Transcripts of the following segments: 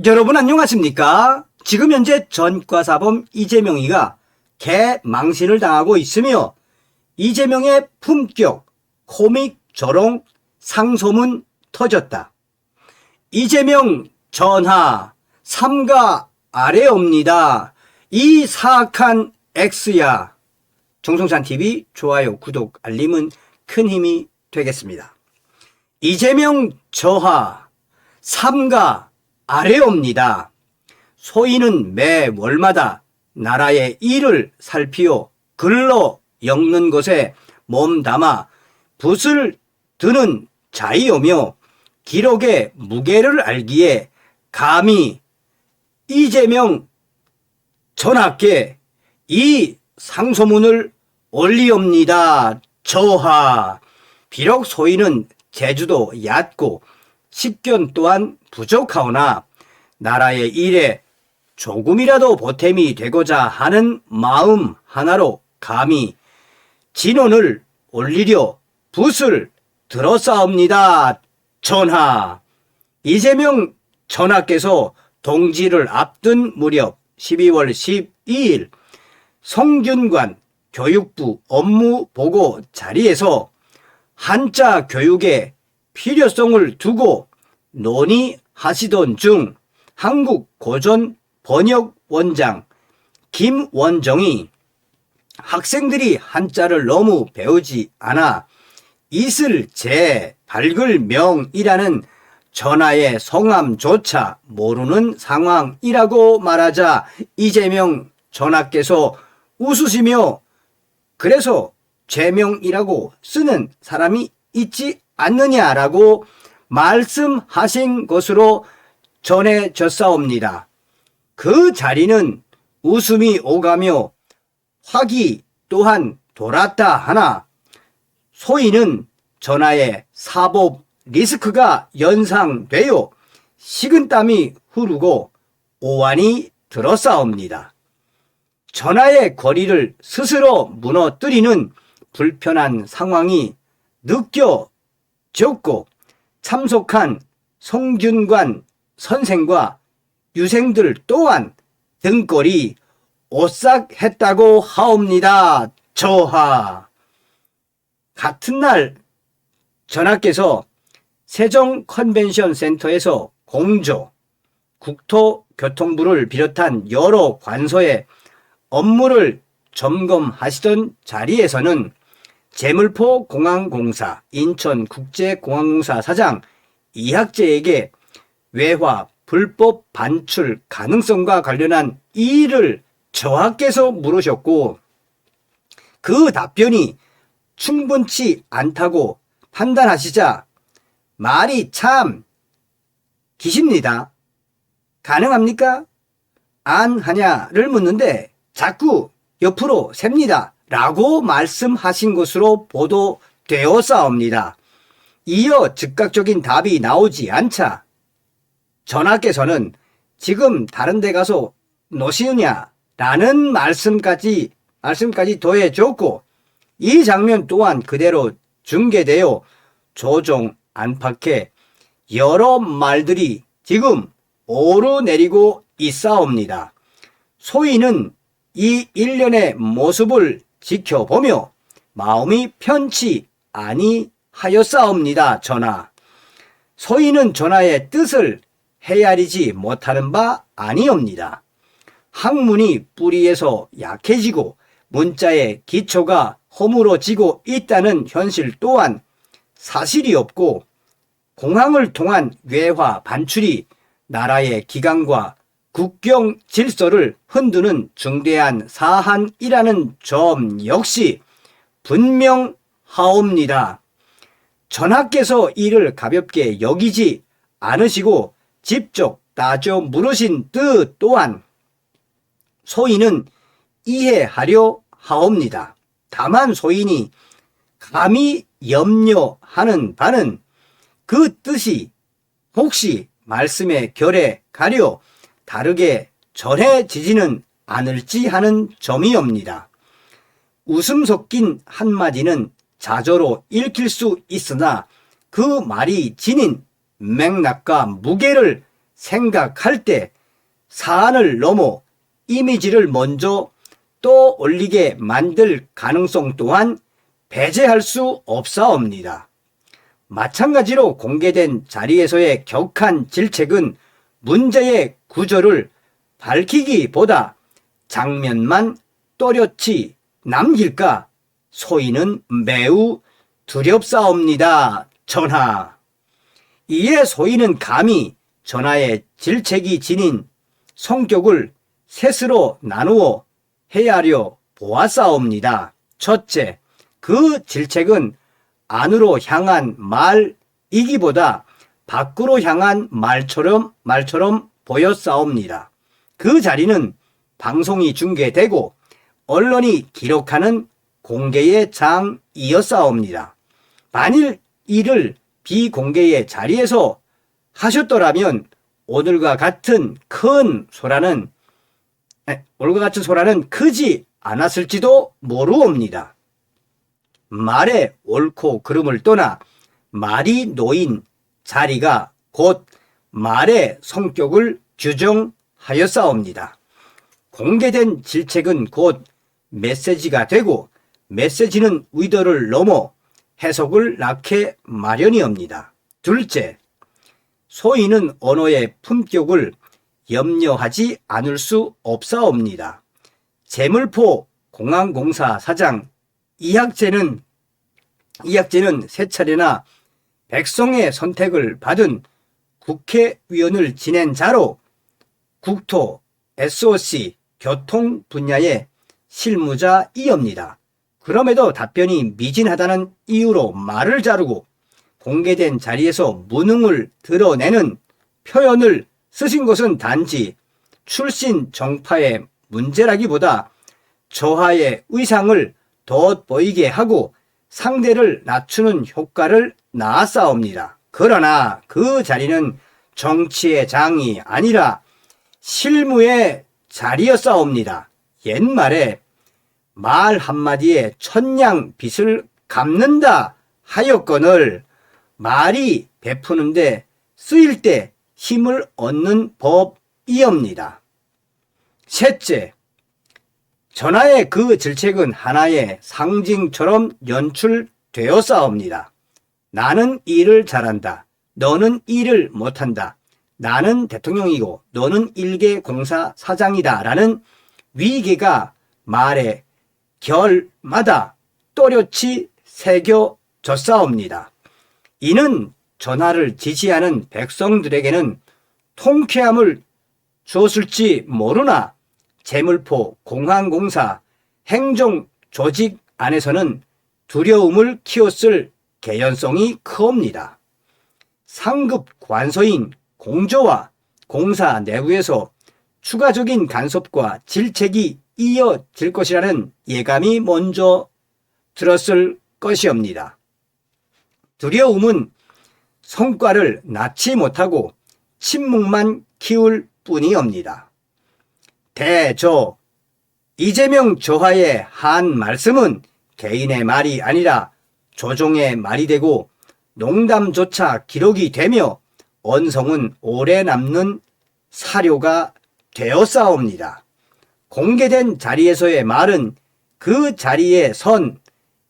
여러분 안녕하십니까? 지금 현재 전과사범 이재명이가 개망신을 당하고 있으며 이재명의 품격, 코믹 조롱, 상소문 터졌다. 이재명 전하 삼가 아래옵니다. 이 사악한 X야. 정성찬TV 좋아요, 구독, 알림은 큰 힘이 되겠습니다. 이재명 저하 삼가 아래옵니다. 소인은 매 월마다 나라의 일을 살피어 글로 엮는 것에 몸담아 붓을 드는 자이오며 기록의 무게를 알기에 감히 이재명 전하께 이 상소문을 올리옵니다. 저하. 비록 소인은 제주도 얕고 식견 또한 부족하오나 나라의 일에 조금이라도 보탬이 되고자 하는 마음 하나로 감히 진원을 올리려 붓을 들었사옵니다. 전하. 이재명 전하께서 동지를 앞둔 무렵 12월 12일 성균관 교육부 업무보고 자리에서 한자 교육의 필요성을 두고 논의하시던 중 한국고전번역원장 김원정이 학생들이 한자를 너무 배우지 않아 있을 제 밝을 명이라는 전하의 성함조차 모르는 상황이라고 말하자 이재명 전하께서 웃으시며 그래서 죄명이라고 쓰는 사람이 있지 않느냐라고 말씀하신 것으로 전해졌사옵니다. 그 자리는 웃음이 오가며 화기 또한 돌았다 하나 소인은 전하의 사법 리스크가 연상되어 식은땀이 흐르고 오한이 들었사옵니다. 전하의 권위를 스스로 무너뜨리는 불편한 상황이 느껴졌고 참석한 성균관 선생과 유생들 또한 등골이 오싹했다고 하옵니다. 저하. 같은 날 전하께서 세종 컨벤션 센터에서 공조, 국토교통부를 비롯한 여러 관서의 업무를 점검하시던 자리에서는 제물포공항공사 인천국제공항공사 사장 이학재에게 외화 불법 반출 가능성과 관련한 이의를 저하께서 물으셨고 그 답변이 충분치 않다고 판단하시자 말이 참 기십니다. 가능합니까? 안 하냐를 묻는데 자꾸 옆으로 셉니다. 라고 말씀하신 것으로 보도되었사옵니다. 이어 즉각적인 답이 나오지 않자 전하께서는 지금 다른 데 가서 노시느냐 라는 말씀까지 더해줬고 이 장면 또한 그대로 중계되어 조종 안팎에 여러 말들이 지금 오르내리고 있사옵니다. 소인은 이 일련의 모습을 지켜보며 마음이 편치 아니하였사옵니다. 전하. 소인은 전하의 뜻을 헤아리지 못하는 바 아니옵니다. 학문이 뿌리에서 약해지고 문자의 기초가 허물어지고 있다는 현실 또한 사실이 없고 공항을 통한 외화 반출이 나라의 기강과 국경 질서를 흔드는 중대한 사안이라는 점 역시 분명하옵니다. 전하께서 이를 가볍게 여기지 않으시고 직접 따져 물으신 뜻 또한 소인은 이해하려 하옵니다. 다만 소인이 감히 염려하는 바는 그 뜻이 혹시 말씀의 결에 가려 다르게 전해지지는 않을지 하는 점이옵니다. 웃음 섞인 한마디는 자저로 읽힐 수 있으나 그 말이 지닌 맥락과 무게를 생각할 때 사안을 넘어 이미지를 먼저 떠올리게 만들 가능성 또한 배제할 수 없사옵니다. 마찬가지로 공개된 자리에서의 격한 질책은 문제의 구조를 밝히기보다 장면만 또렷이 남길까 소인은 매우 두렵사옵니다. 전하. 이에 소인은 감히 전하의 질책이 지닌 성격을 셋으로 나누어 헤아려 보았사옵니다. 첫째, 그 질책은 안으로 향한 말이기보다 밖으로 향한 말처럼 보였사옵니다. 그 자리는 방송이 중계되고 언론이 기록하는 공개의 장이었사옵니다. 만일 이를 비공개의 자리에서 하셨더라면 오늘과 같은 소라는 크지 않았을지도 모르옵니다. 말의 옳고 그름을 떠나 말이 놓인 자리가 곧 말의 성격을 규정하였사옵니다. 공개된 질책은 곧 메시지가 되고 메시지는 의도를 넘어 해석을 낳게 마련이옵니다. 둘째, 소인은 언어의 품격을 염려하지 않을 수 없사옵니다. 제물포 공항공사 사장 이학재는 세 차례나 백성의 선택을 받은 국회의원을 지낸 자로 국토, SOC, 교통 분야의 실무자이옵니다. 그럼에도 답변이 미진하다는 이유로 말을 자르고 공개된 자리에서 무능을 드러내는 표현을 쓰신 것은 단지 출신 정파의 문제라기보다 저하의 의상을 돋보이게 하고 상대를 낮추는 효과를 낳았사옵니다. 그러나 그 자리는 정치의 장이 아니라 실무의 자리였사옵니다. 옛말에 말 한마디에 천냥 빚을 갚는다 하였거늘 말이 베푸는데 쓰일 때 힘을 얻는 법이옵니다. 셋째, 전하의 그 질책은 하나의 상징처럼 연출되었사옵니다. 나는 일을 잘한다. 너는 일을 못한다. 나는 대통령이고 너는 일개 공사 사장이다. 라는 위계가 말의 결마다 또렷이 새겨졌사옵니다. 이는 전하를 지지하는 백성들에게는 통쾌함을 주었을지 모르나 제물포 공항공사 행정조직 안에서는 두려움을 키웠을 개연성이 크옵니다. 상급 관서인 공조와 공사 내부에서 추가적인 간섭과 질책이 이어질 것이라는 예감이 먼저 들었을 것이옵니다. 두려움은 성과를 낳지 못하고 침묵만 키울 뿐이옵니다. 대저 이재명 저하의 한 말씀은 개인의 말이 아니라 조종의 말이 되고 농담조차 기록이 되며 언성은 오래 남는 사료가 되었사옵니다. 공개된 자리에서의 말은 그 자리에 선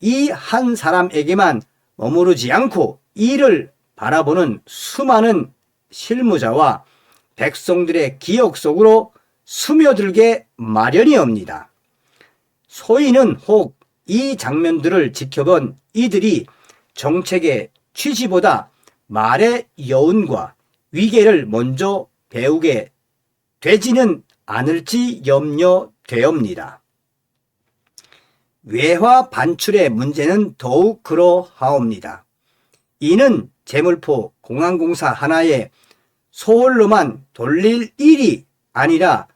이 한 사람에게만 머무르지 않고 이를 바라보는 수많은 실무자와 백성들의 기억 속으로 스며들게 마련이옵니다. 소인은 혹 이 장면들을 지켜본 이들이 정책의 취지보다 말의 여운과 위계를 먼저 배우게 되지는 않을지 염려되옵니다. 외화 반출의 문제는 더욱 그러하옵니다. 이는 제물포 공항공사 하나의 소홀로만 돌릴 일이 아니라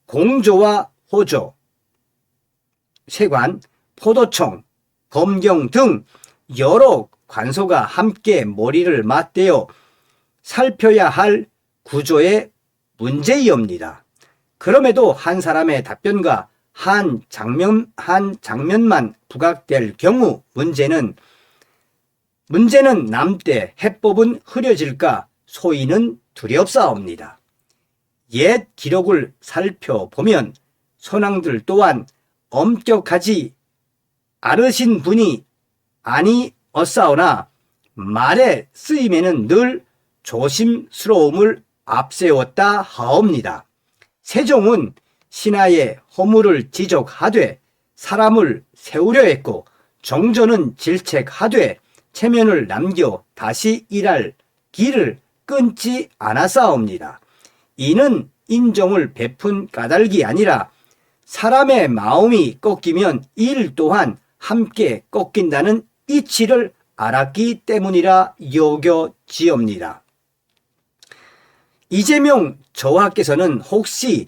공조와 호조, 세관, 포도청, 검경 등 여러 관소가 함께 머리를 맞대어 살펴야 할 구조의 문제이옵니다. 그럼에도 한 사람의 답변과 한 장면만 부각될 경우 문제는 남때 해법은 흐려질까 소인은 두렵사옵니다. 옛 기록을 살펴보면 선왕들 또한 엄격하지 않으신 분이 아니었사오나 말의 쓰임에는 늘 조심스러움을 앞세웠다 하옵니다. 세종은 신하의 허물을 지적하되 사람을 세우려 했고 정조는 질책하되 체면을 남겨 다시 일할 길을 끊지 않았사옵니다. 이는 인정을 베푼 까닭이 아니라 사람의 마음이 꺾이면 일 또한 함께 꺾인다는 이치를 알았기 때문이라 여겨지옵니다. 이재명 저하께서는 혹시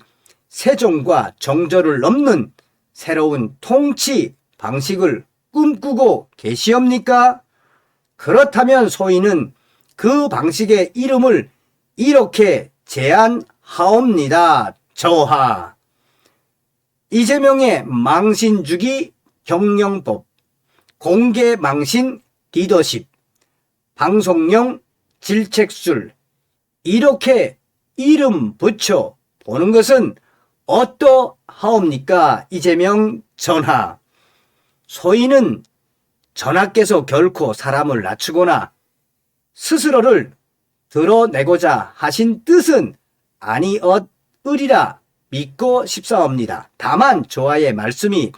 세종과 정조를 넘는 새로운 통치 방식을 꿈꾸고 계시옵니까? 그렇다면 소인은 그 방식의 이름을 이렇게 제안하옵니다. 저하. 이재명의 망신주기 경영법, 공개망신 리더십, 방송용 질책술, 이렇게 이름 붙여 보는 것은 어떠하옵니까? 이재명 전하. 소인은 전하께서 결코 사람을 낮추거나 스스로를 드러내고자 하신 뜻은 아니었으리라 믿고 싶사옵니다. 다만 저하의 말씀이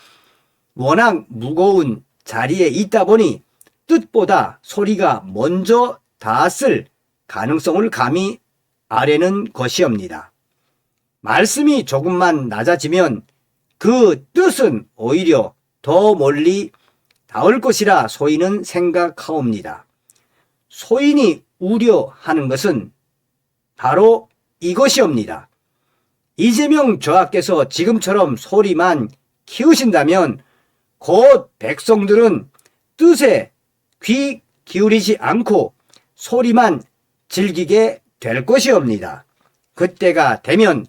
워낙 무거운 자리에 있다 보니 뜻보다 소리가 먼저 닿았을 가능성을 감히 아뢰는 것이옵니다. 말씀이 조금만 낮아지면 그 뜻은 오히려 더 멀리 닿을 것이라 소인은 생각하옵니다. 소인이 우려하는 것은 바로 이것이옵니다. 이재명 저하께서 지금처럼 소리만 키우신다면 곧 백성들은 뜻에 귀 기울이지 않고 소리만 즐기게 될 것이옵니다. 그때가 되면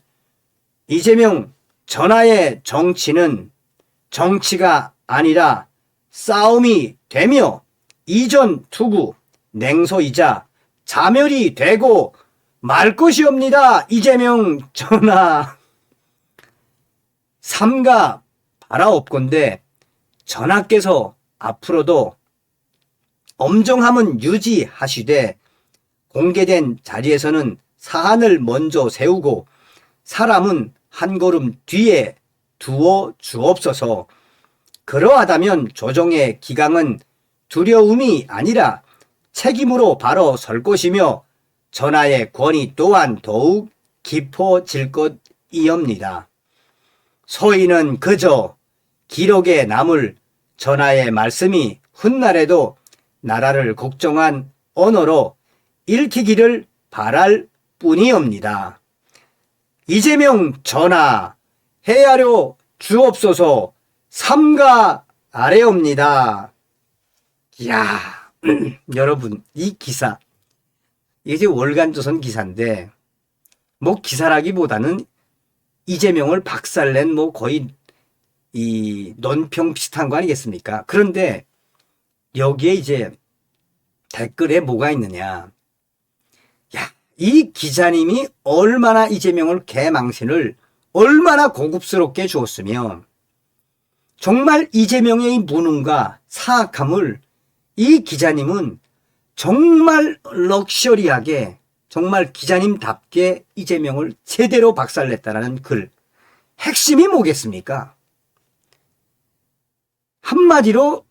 이재명 전하의 정치는 정치가 아니라 싸움이 되며 이전 투구, 냉소이자 자멸이 되고 말 것이옵니다. 이재명 전하. 삼가 바라옵건대 전하께서 앞으로도 엄정함은 유지하시되 공개된 자리에서는 사안을 먼저 세우고 사람은 한 걸음 뒤에 두어 주옵소서. 그러하다면 조정의 기강은 두려움이 아니라 책임으로 바로 설 것이며 전하의 권위 또한 더욱 깊어질 것이옵니다. 소인은 그저 기록에 남을 전하의 말씀이 훗날에도 나라를 걱정한 언어로 읽히기를 바랄 뿐이옵니다. 이재명 전하, 헤아려 주옵소서. 삼가 아래옵니다. 이야, 여러분, 이 기사, 이게 월간조선 기사인데, 뭐 기사라기보다는 이재명을 박살낸 뭐 거의 이 논평 비슷한 거 아니겠습니까? 그런데 여기에 이제 댓글에 뭐가 있느냐. 야, 이 기자님이 얼마나 이재명을 개망신을 얼마나 고급스럽게 주었으면 정말 이재명의 이 무능과 사악함을 이 기자님은 정말 럭셔리하게 정말 기자님답게 이재명을 제대로 박살냈다라는 글. 핵심이 뭐겠습니까? 한마디로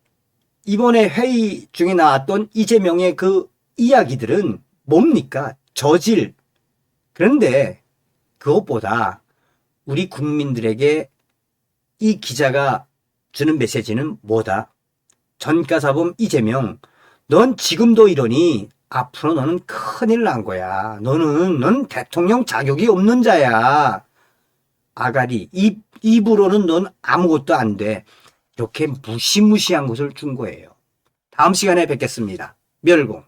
이번에 회의 중에 나왔던 이재명의 그 이야기들은 뭡니까? 저질. 그런데 그것보다 우리 국민들에게 이 기자가 주는 메시지는 뭐다? 전가사범 이재명, 넌 지금도 이러니 앞으로 너는 큰일 난 거야. 넌 대통령 자격이 없는 자야. 아가리, 입으로는 넌 아무것도 안 돼. 이렇게 무시무시한 것을 준 거예요. 다음 시간에 뵙겠습니다. 멸공.